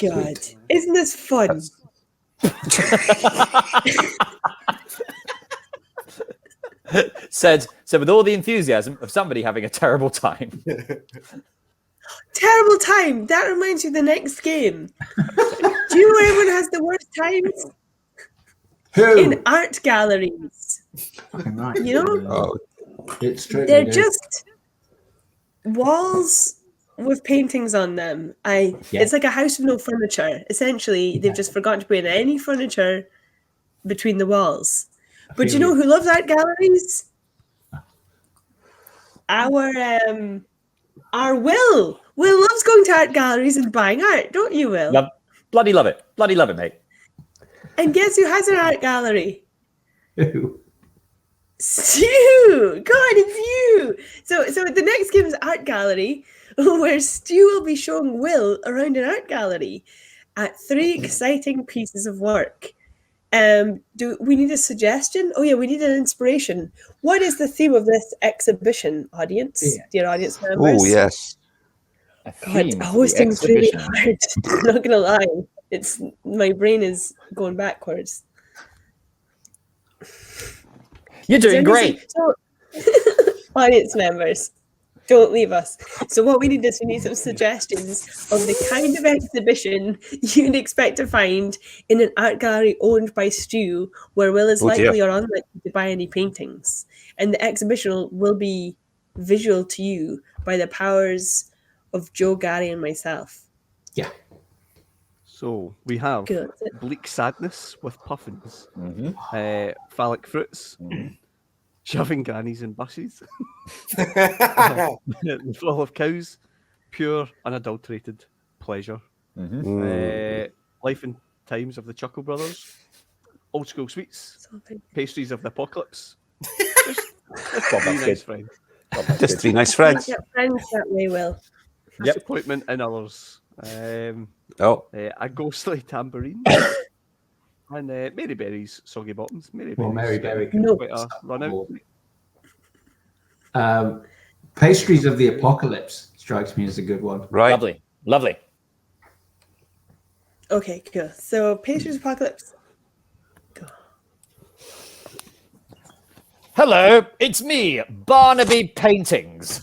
God. Isn't this fun? Said with all the enthusiasm of somebody having a terrible time. Terrible time. That reminds me of the next game. Do you know everyone has the worst times? Who? In art galleries. Fucking right. You know? Oh, It's true. They're they do. just walls with paintings on them. It's like a house with no furniture. Essentially, they've just forgotten to put in any furniture between the walls. But you know who loves art galleries? Our Will. Will loves going to art galleries and buying art, don't you, Will? Bloody love it. Bloody love it, mate. And guess who has an art gallery? Who? Stu! God, it's you! So the next game is art gallery, where Stu will be showing Will around an art gallery at 3 exciting pieces of work. Do we need a suggestion? Oh yeah, we need an inspiration. What is the theme of this exhibition, audience? Yeah. Dear audience members? oh yes. God, hosting's really hard. I'm not gonna lie. My brain is going backwards. You're doing great. So, audience members, don't leave us. So what we need is some suggestions of the kind of exhibition you'd expect to find in an art gallery owned by Stu, where Will is likely or unlikely to buy any paintings. And the exhibition will be visual to you by the powers of Joe, Gary, and myself. Yeah. So we have Good. bleak sadness with puffins, phallic fruits, shoving grannies in buses, the fall of cows, pure unadulterated pleasure, life and times of the Chuckle Brothers, old school sweets, pastries of the apocalypse. Just three nice friends. Get friends that way, Will. Disappointment in others. A ghostly tambourine. And Mary Berry's soggy bottoms. Mary Berry. No. Quite a run out. Pastries of the Apocalypse strikes me as a good one. Right. Lovely. Okay, cool. So Pastries Apocalypse. Go. Hello, it's me, Barnaby Paintings.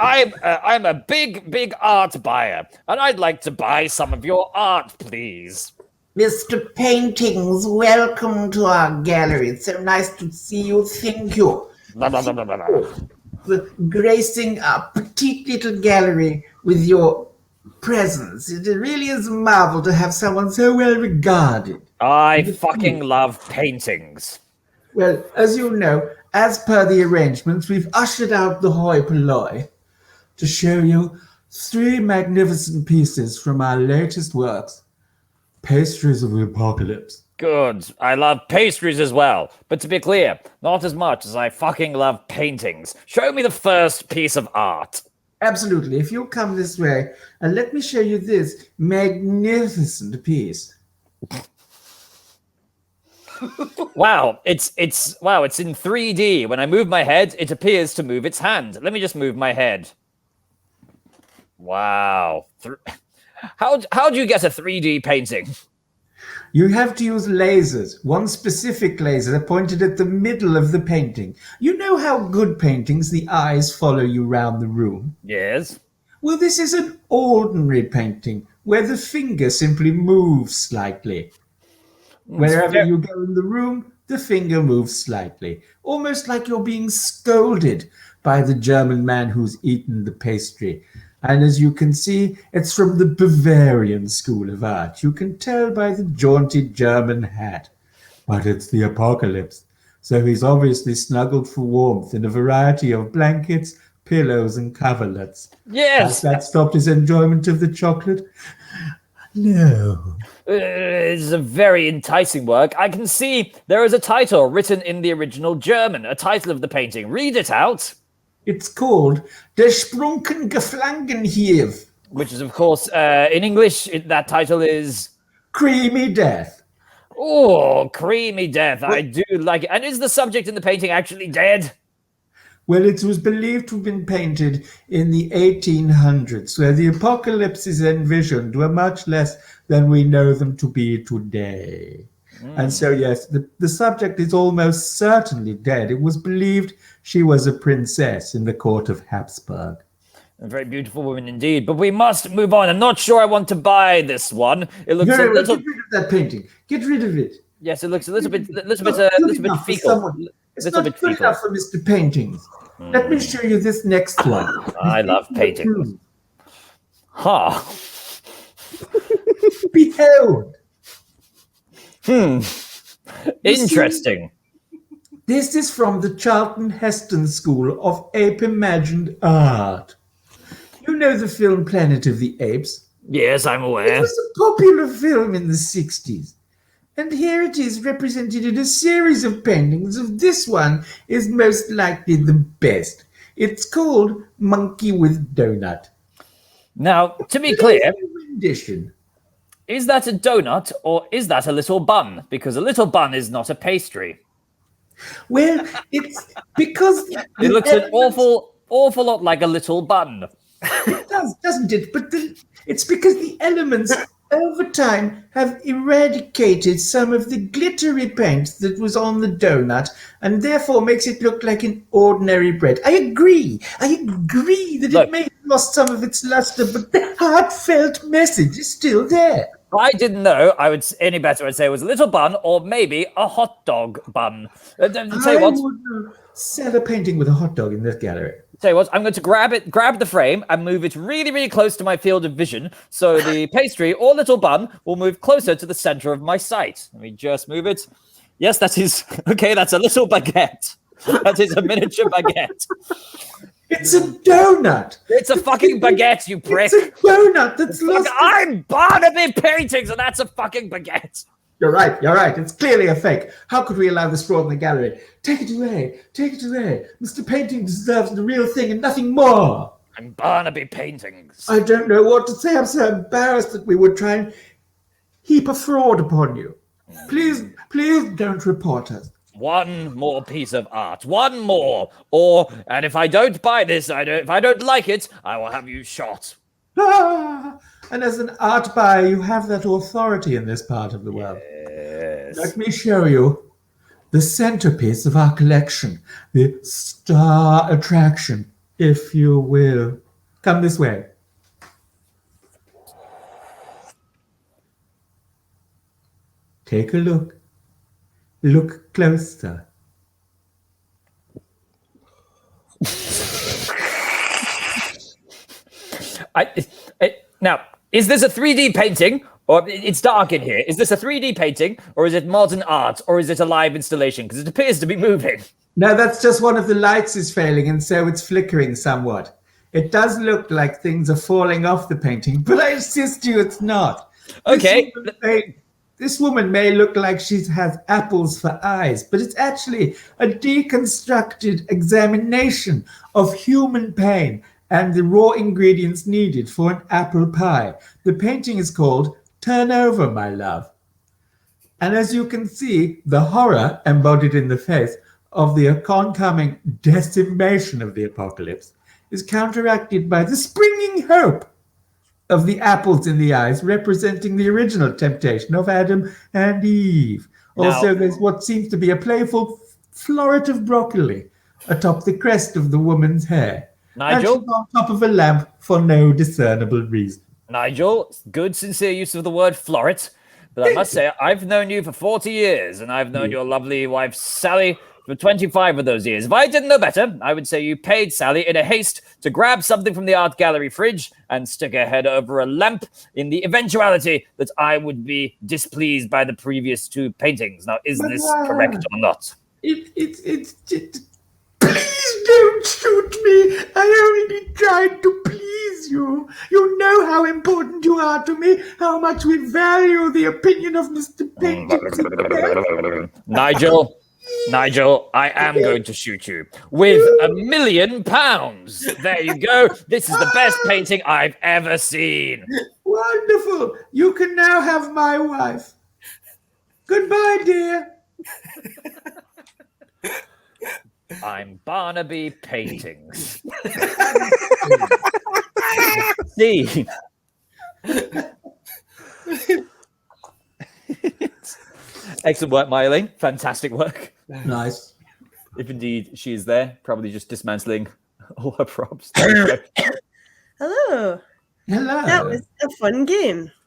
I'm a big art buyer, and I'd like to buy some of your art, please. Mr. Paintings, welcome to our gallery. It's so nice to see you. Thank you. For gracing our petite little gallery with your presence. It really is a marvel to have someone so well regarded. I fucking love paintings. Well, as you know, as per the arrangements, we've ushered out the hoi polloi to show you 3 magnificent pieces from our latest works, Pastries of the Apocalypse. Good. I love pastries as well. But to be clear, not as much as I fucking love paintings. Show me the first piece of art. Absolutely. If you'll come this way, and let me show you this magnificent piece. Wow, it's in 3D. When I move my head, it appears to move its hand. Let me just move my head. Wow. How do you get a 3D painting? You have to use lasers, one specific laser pointed at the middle of the painting. You know how good paintings, the eyes follow you round the room? Yes. Well, this is an ordinary painting where the finger simply moves slightly. Wherever you go in the room, the finger moves slightly, almost like you're being scolded by the German man who's eaten the pastry. And as you can see, it's from the Bavarian School of Art. You can tell by the jaunty German hat. But it's the apocalypse, so he's obviously snuggled for warmth in a variety of blankets, pillows, and coverlets. Yes. Has that stopped his enjoyment of the chocolate? No. It's a very enticing work. I can see there is a title written in the original German, a title of the painting. Read it out. It's called Der Sprunken Geflangenhief. Which is, of course, in English, that title is... Creamy Death. Oh, Creamy Death. I do like it. And is the subject in the painting actually dead? Well, it was believed to have been painted in the 1800s, where the apocalypses envisioned were much less than we know them to be today. And so, yes, the subject is almost certainly dead. It was believed she was a princess in the court of Habsburg. A very beautiful woman indeed. But we must move on. I'm not sure I want to buy this one. It looks Very a well, little. get rid of that painting. Get rid of it. Yes, it looks a little bit Good enough for fecal. someone. It's Little not bit good fecal. enough for Mr. Paintings. Let me show you this next one. I love paintings. Huh. Behold. Interesting. This is from the Charlton Heston School of Ape Imagined Art. You know the film Planet of the Apes? Yes, I'm It aware. was a popular film in the 60s. And here it is represented in a series of paintings of this one is most likely the best. It's called Monkey with Donut. Now, to be clear, Rendition. is that a donut or is that a little bun? Because a little bun is not a pastry. Well, it's because It looks an awful lot like a little bun. It does, doesn't it? But it's because the elements over time have eradicated some of the glittery paint that was on the donut and therefore makes it look like an ordinary bread. I agree that Look. it may have lost some of its luster, but the heartfelt message is still there. If I didn't know any better, I'd say it was a little bun or maybe a hot dog bun. Tell you I what, would sell a painting with a hot dog in this gallery. I'm going to grab the frame and move it really, really close to my field of vision. So the pastry or little bun will move closer to the center of my sight. Let me just move it. Yes, that is okay. That's a little baguette. That is a miniature baguette. It's a donut. It's a fucking baguette, you prick. It's a donut that's Look, lost. I'm Barnaby Paintings, and that's a fucking baguette. You're right. It's clearly a fake. How could we allow this fraud in the gallery? Take it away. Mr. Painting deserves the real thing and nothing more. I'm Barnaby Paintings. I don't know what to say. I'm so embarrassed that we would try and heap a fraud upon you. Please don't report us. One more piece of art. One more. And if I don't buy this, if I don't like it, I will have you shot. And as an art buyer, you have that authority in this part of the world. Yes. Let me show you the centerpiece of our collection, the star attraction, if you will. Come this way. Take a look. Look closer. Now, is this a 3D painting? Or it's dark in here. Is this a 3D painting, or is it modern art, or is it a live installation? Because it appears to be moving. No, that's just one of the lights is failing, and so it's flickering somewhat. It does look like things are falling off the painting, but I insist you it's not. Okay. This woman may look like she has apples for eyes, but it's actually a deconstructed examination of human pain and the raw ingredients needed for an apple pie. The painting is called Turn Over, My Love. And as you can see, the horror embodied in the face of the oncoming decimation of the apocalypse is counteracted by the springing hope of the apples in the eyes, representing the original temptation of Adam and Eve. Also, there's what seems to be a playful floret of broccoli atop the crest of the woman's hair. Nigel? And she's on top of a lamp for no discernible reason. Nigel, good, sincere use of the word floret. But I must say, I've known you for 40 years, and I've known your lovely wife, Sally, for 25 of those years. If I didn't know better, I would say you paid Sally in a haste to grab something from the art gallery fridge and stick her head over a lamp in the eventuality that I would be displeased by the previous two paintings. Now, is this correct or not? Please don't shoot me. I only tried to please you. You know how important you are to me, how much we value the opinion of Mr. Paintings. Nigel, I am going to shoot you with £1 million. There you go. This is the best painting I've ever seen. Wonderful. You can now have my wife. Goodbye, dear. I'm Barnaby Paintings. C. Excellent work, Myling. Fantastic work. Nice. If indeed she is there, probably just dismantling all her props. Hello. Hello. That was a fun game.